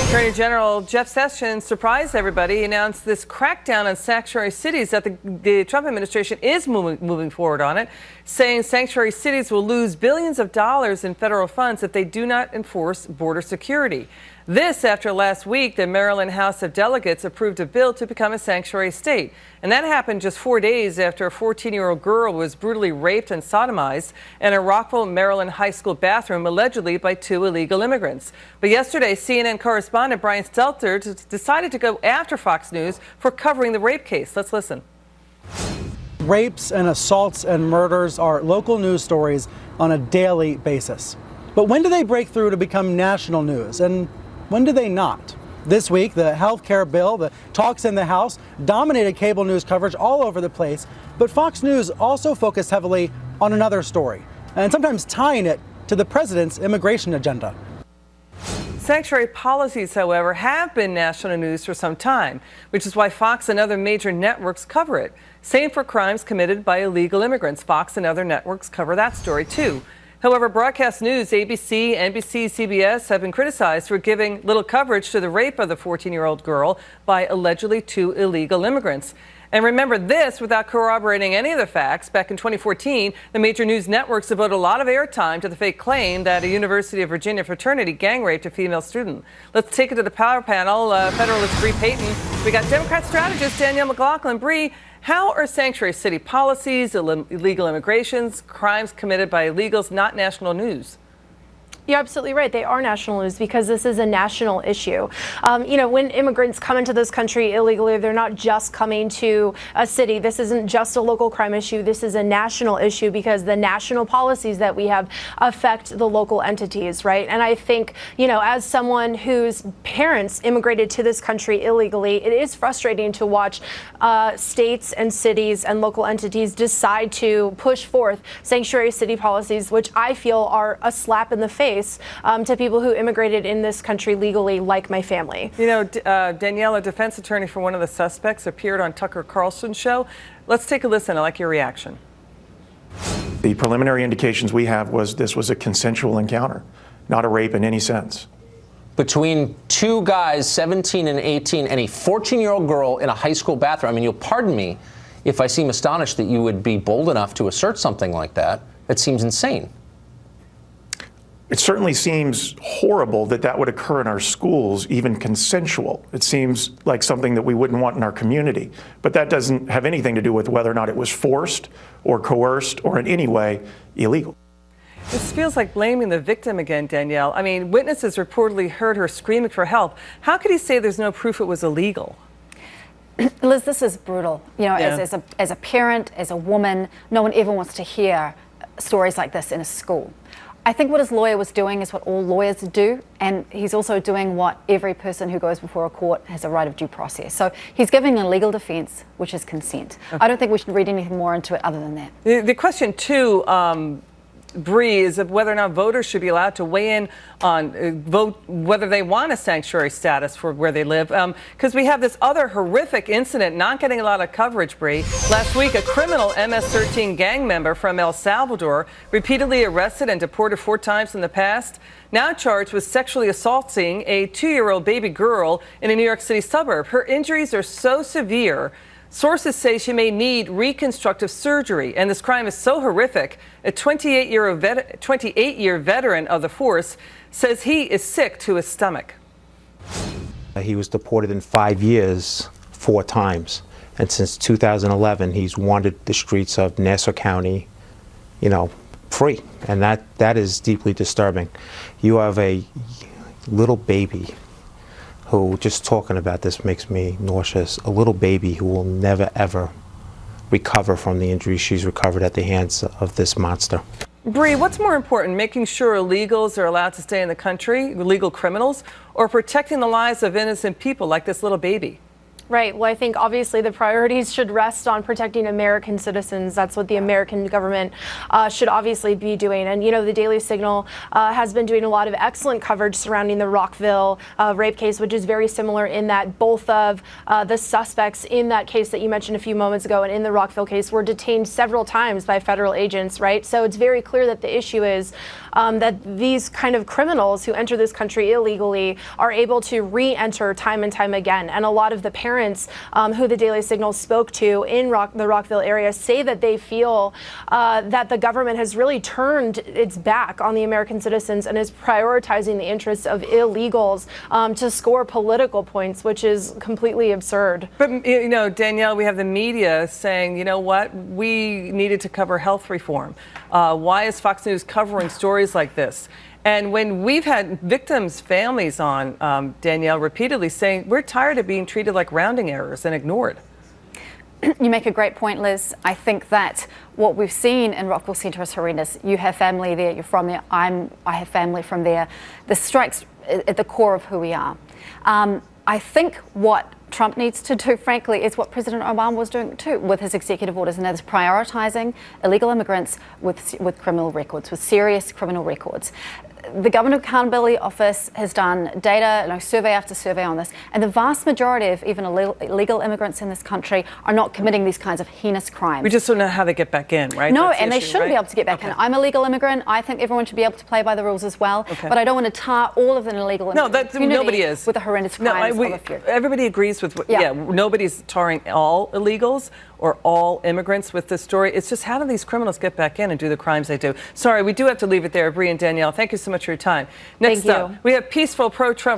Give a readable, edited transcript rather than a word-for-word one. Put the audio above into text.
Attorney General Jeff Sessions surprised everybody. He announced this crackdown on sanctuary cities that the Trump administration is moving forward on it, saying sanctuary cities will lose billions of dollars in federal funds if they do not enforce border security. This after last week, the Maryland House of Delegates approved a bill to become a sanctuary state. And that happened just 4 days after a 14-year-old girl was brutally raped and sodomized in a Rockville, Maryland high school bathroom, allegedly by 2 illegal immigrants. But yesterday, CNN correspondent Brian Stelter decided to go after Fox News for covering the rape case. Let's listen. Rapes and assaults and murders are local news stories on a daily basis. But when do they break through to become national news? And when do they not? This week, the health care bill, the talks in the House, dominated cable news coverage all over the place. But Fox News also focused heavily on another story, and sometimes tying it to the president's immigration agenda. Sanctuary policies, however, have been national news for some time, which is why Fox and other major networks cover it. Same for crimes committed by illegal immigrants. Fox and other networks cover that story, too. However, broadcast news, ABC, NBC, CBS have been criticized for giving little coverage to the rape of the 14-year-old girl by allegedly 2 illegal immigrants. And remember this, without corroborating any of the facts, back in 2014, the major news networks devoted a lot of airtime to the fake claim that a University of Virginia fraternity gang raped a female student. Let's take it to the power panel. Federalist Bree Payton. We got Democrat strategist Danielle McLaughlin. Bree, how are sanctuary city policies, illegal immigrations, crimes committed by illegals not national news? You're absolutely right. They are national news because this is a national issue. When immigrants come into this country illegally, they're not just coming to a city. This isn't just a local crime issue. This is a national issue because the national policies that we have affect the local entities, right? And I think, as someone whose parents immigrated to this country illegally, it is frustrating to watch states and cities and local entities decide to push forth sanctuary city policies, which I feel are a slap in the face to people who immigrated in this country legally, like my family. Danielle, a defense attorney for one of the suspects, appeared on Tucker Carlson's show. Let's take a listen. I like your reaction. The preliminary indications we have was this was a consensual encounter, not a rape in any sense. Between 2 guys, 17 and 18, and a 14-year-old girl in a high school bathroom. I mean, you'll pardon me if I seem astonished that you would be bold enough to assert something like that. That seems insane. It certainly seems horrible that that would occur in our schools, even consensual. It seems like something that we wouldn't want in our community. But that doesn't have anything to do with whether or not it was forced or coerced or in any way illegal. This feels like blaming the victim again, Danielle. I mean, witnesses reportedly heard her screaming for help. How could he say there's no proof it was illegal? Liz, this is brutal. As a parent, as a woman, no one ever wants to hear stories like this in a school. I think what his lawyer was doing is what all lawyers do, and he's also doing what every person who goes before a court has a right of due process. So he's giving a legal defense, which is consent. Okay. I don't think we should read anything more into it other than that. The question, too, Bree, is of whether or not voters should be allowed to weigh in on vote whether they want a sanctuary status for where they live. Because we have this other horrific incident not getting a lot of coverage, Bree. Last week, a criminal MS13 gang member from El Salvador, repeatedly arrested and deported 4 times in the past, now charged with sexually assaulting a 2-year-old baby girl in a New York City suburb. Her injuries are so severe, sources say she may need reconstructive surgery, and this crime is so horrific. A 28-year veteran of the force says he is sick to his stomach. He was deported in 5 years 4 times, and since 2011 he's wandered the streets of Nassau County, free, and that is deeply disturbing. You have a little baby who, just talking about this makes me nauseous, a little baby who will never ever recover from the injuries she's recovered at the hands of this monster. Bree, what's more important, making sure illegals are allowed to stay in the country, illegal criminals, or protecting the lives of innocent people like this little baby? Right. Well, I think obviously the priorities should rest on protecting American citizens. That's what the American government should obviously be doing. And, you know, the Daily Signal has been doing a lot of excellent coverage surrounding the Rockville rape case, which is very similar in that both of the suspects in that case that you mentioned a few moments ago and in the Rockville case were detained several times by federal agents, right? So it's very clear that the issue is that these kind of criminals who enter this country illegally are able to re-enter time and time again. And a lot of the parents who the Daily Signal spoke to in the Rockville area say that they feel that the government has really turned its back on the American citizens and is prioritizing the interests of illegals to score political points, which is completely absurd. But, you know, Danielle, we have the media saying, you know what, we needed to cover health reform. Why is Fox News covering stories like this? And when we've had victims' families on, Danielle, repeatedly saying, we're tired of being treated like rounding errors and ignored. You make a great point, Liz. I think that what we've seen in Rockville Centre is horrendous. You have family there, you're from there, I have family from there. This strikes at the core of who we are. I think what Trump needs to do, frankly, is what President Obama was doing too with his executive orders, and that is prioritizing illegal immigrants with criminal records, with serious criminal records. The Government Accountability Office has done data, survey after survey on this, and the vast majority of even illegal immigrants in this country are not committing these kinds of heinous crimes. We just don't know how they get back in, right? No, That's the and they issue, shouldn't right? be able to get back in. I'm a legal immigrant. I think everyone should be able to play by the rules as well. Okay. But I don't want to tar all of an illegal immigrant community nobody is. with the horrendous crimes of a few. Everybody agrees with what, nobody's tarring all illegals or all immigrants with this story. It's just, how do these criminals get back in and do the crimes they do? Sorry, we do have to leave it there. Bree and Danielle, thank you so much for your time. Next up, we have peaceful pro-Trump